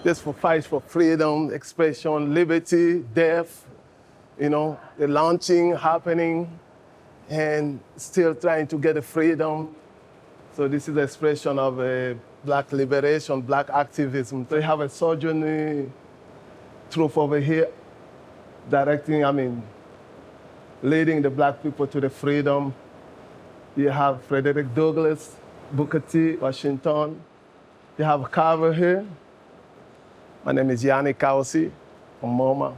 This for fight for freedom, expression, liberty, death, you know, the launching happening, and still trying to get the freedom. So this is the expression of Black liberation, Black activism. So you have a sojourner troop over here, leading the Black people to the freedom. You have Frederick Douglass, Booker T, Washington. You have Carver here. My name is Yannyck Chaka from MoMA.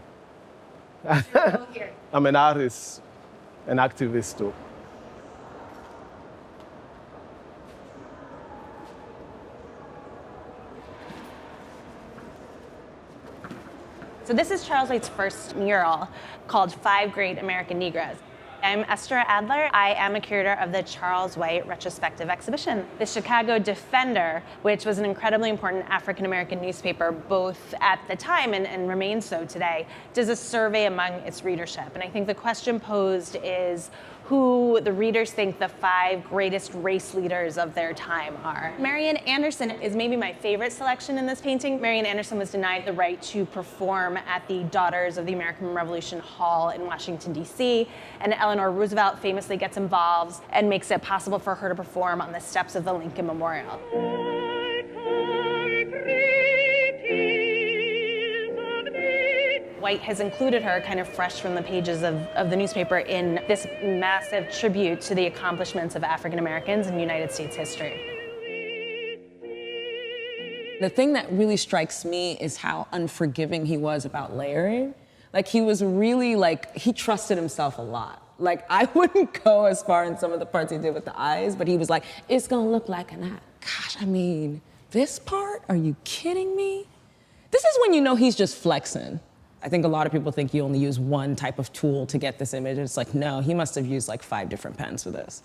I'm an artist, an activist too. So this is Charles White's first mural called 5 Great American Negroes. I'm Esther Adler. I am a curator of the Charles White Retrospective exhibition. The Chicago Defender, which was an incredibly important African-American newspaper both at the time and remains so today, does a survey among its readership. And I think the question posed is who the readers think the 5 greatest race leaders of their time are. Marian Anderson is maybe my favorite selection in this painting. Marian Anderson was denied the right to perform at the Daughters of the American Revolution Hall in Washington, D.C., and Eleanor Roosevelt famously gets involved and makes it possible for her to perform on the steps of the Lincoln Memorial. White has included her kind of fresh from the pages of the newspaper in this massive tribute to the accomplishments of African Americans in United States history. The thing that really strikes me is how unforgiving he was about layering. Like, he was really, like, he trusted himself a lot. Like, I wouldn't go as far in some of the parts he did with the eyes, but he was like, it's gonna look like an eye. Gosh, I mean, this part? Are you kidding me? This is when you know he's just flexing. I think a lot of people think you only use one type of tool to get this image. It's like, no, he must have used like 5 different pens for this.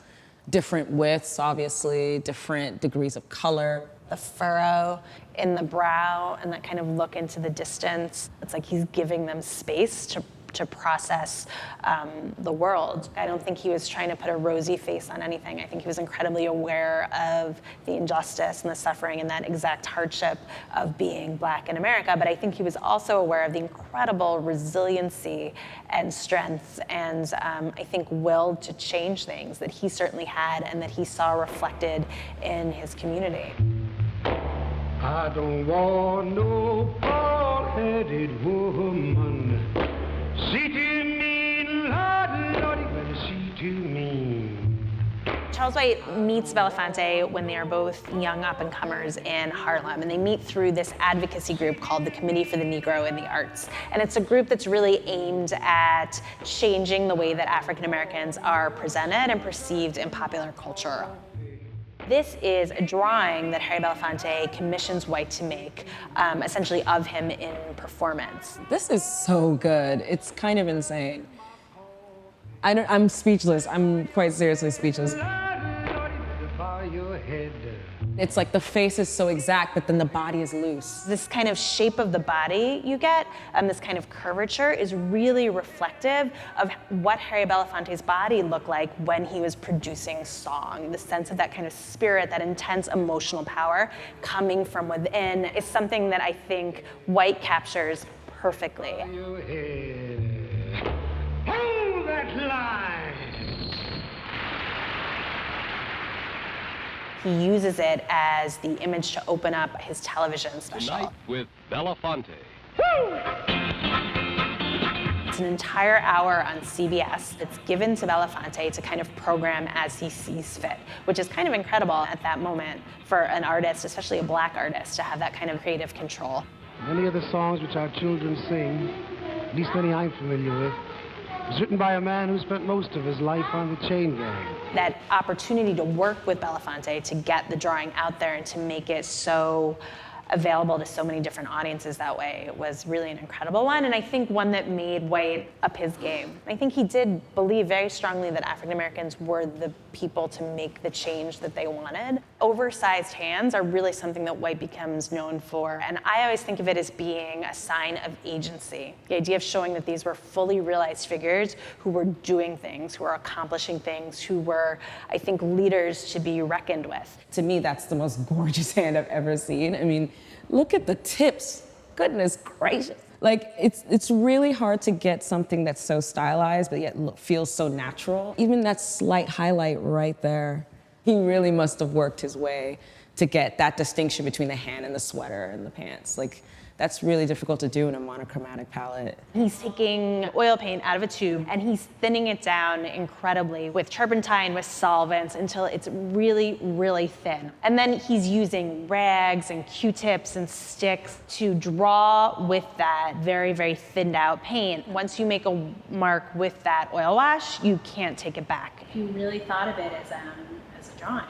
Different widths, obviously, different degrees of color. The furrow in the brow and that kind of look into the distance. It's like he's giving them space to process the world. I don't think he was trying to put a rosy face on anything. I think he was incredibly aware of the injustice and the suffering and that exact hardship of being Black in America, but I think he was also aware of the incredible resiliency and strength and I think will to change things that he certainly had and that he saw reflected in his community. I don't want no bald-headed woman. See to me, Lord, Lord, you better see to me. Charles White meets Belafonte when they are both young up-and-comers in Harlem, and they meet through this advocacy group called the Committee for the Negro in the Arts. And it's a group that's really aimed at changing the way that African Americans are presented and perceived in popular culture. This is a drawing that Harry Belafonte commissions White to make, essentially of him in performance. This is so good. It's kind of insane. I'm speechless. I'm quite seriously speechless. It's like the face is so exact, but then the body is loose. This kind of shape of the body you get, this kind of curvature, is really reflective of what Harry Belafonte's body looked like when he was producing song. The sense of that kind of spirit, that intense emotional power coming from within is something that I think White captures perfectly. Hold that line! He uses it as the image to open up his television special. Tonight with Belafonte. It's an entire hour on CBS that's given to Belafonte to kind of program as he sees fit, which is kind of incredible at that moment for an artist, especially a Black artist, to have that kind of creative control. Many of the songs which our children sing, at least many I'm familiar with, was written by a man who spent most of his life on the chain gang. That opportunity to work with Belafonte to get the drawing out there and to make it so available to so many different audiences that way was really an incredible one, and I think one that made White up his game. I think he did believe very strongly that African Americans were the people to make the change that they wanted. Oversized hands are really something that White becomes known for, and I always think of it as being a sign of agency. The idea of showing that these were fully realized figures who were doing things, who were accomplishing things, who were, I think, leaders to be reckoned with. To me, that's the most gorgeous hand I've ever seen. I mean, look at the tips Goodness gracious. Like, it's really hard to get something that's so stylized, but yet feels so natural. Even that slight highlight right there, he really must have worked his way to get that distinction between the hand and the sweater and the pants. Like, that's really difficult to do in a monochromatic palette. He's taking oil paint out of a tube and he's thinning it down incredibly with turpentine, with solvents, until it's really, really thin. And then he's using rags and Q-tips and sticks to draw with that very, very thinned out paint. Once you make a mark with that oil wash, you can't take it back. You really thought of it as a drawing.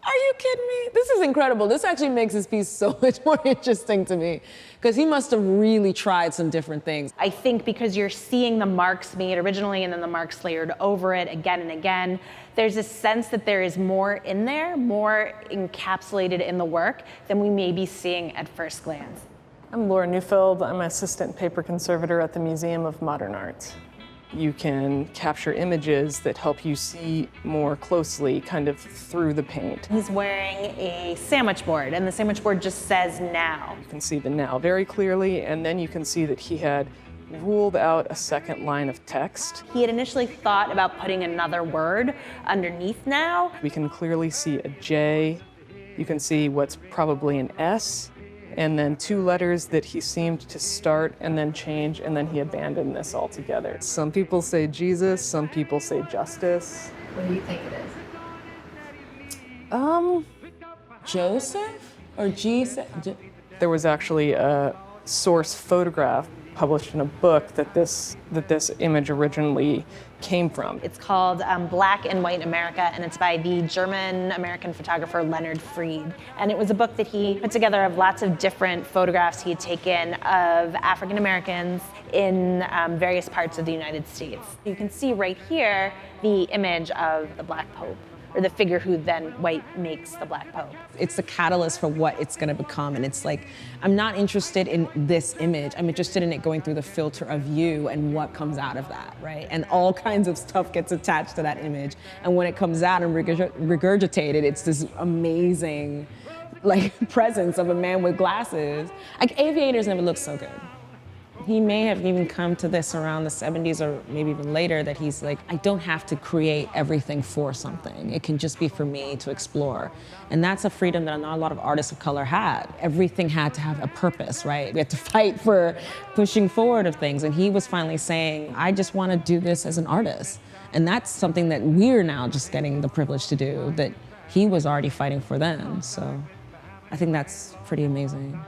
Are you kidding me? This is incredible. This actually makes this piece so much more interesting to me, because he must have really tried some different things. I think because you're seeing the marks made originally and then the marks layered over it again and again, there's a sense that there is more in there, more encapsulated in the work than we may be seeing at first glance. I'm Laura Neufeld. I'm an assistant paper conservator at the Museum of Modern Art. You can capture images that help you see more closely, kind of through the paint. He's wearing a sandwich board, and the sandwich board just says now. You can see the now very clearly, and then you can see that he had ruled out a second line of text. He had initially thought about putting another word underneath now. We can clearly see a J. You can see what's probably an S, and then two letters that he seemed to start and then change, and then he abandoned this altogether. Some people say Jesus, some people say justice. What do you think it is? Joseph or Jesus? There was actually a source photograph published in a book that this image originally came from. It's called Black and White America, and it's by the German-American photographer Leonard Fried. And it was a book that he put together of lots of different photographs he had taken of African Americans in various parts of the United States. You can see right here the image of the Black Pope, or the figure who then White makes the Black Pope. It's the catalyst for what it's gonna become. And it's like, I'm not interested in this image. I'm interested in it going through the filter of you and what comes out of that, right? And all kinds of stuff gets attached to that image. And when it comes out and regurgitated, it's this amazing like presence of a man with glasses. Like, aviators never looked so good. He may have even come to this around the 70s or maybe even later, that he's like, I don't have to create everything for something. It can just be for me to explore. And that's a freedom that not a lot of artists of color had. Everything had to have a purpose, right? We had to fight for pushing forward of things. And he was finally saying, I just want to do this as an artist. And that's something that we're now just getting the privilege to do, that he was already fighting for then. So I think that's pretty amazing.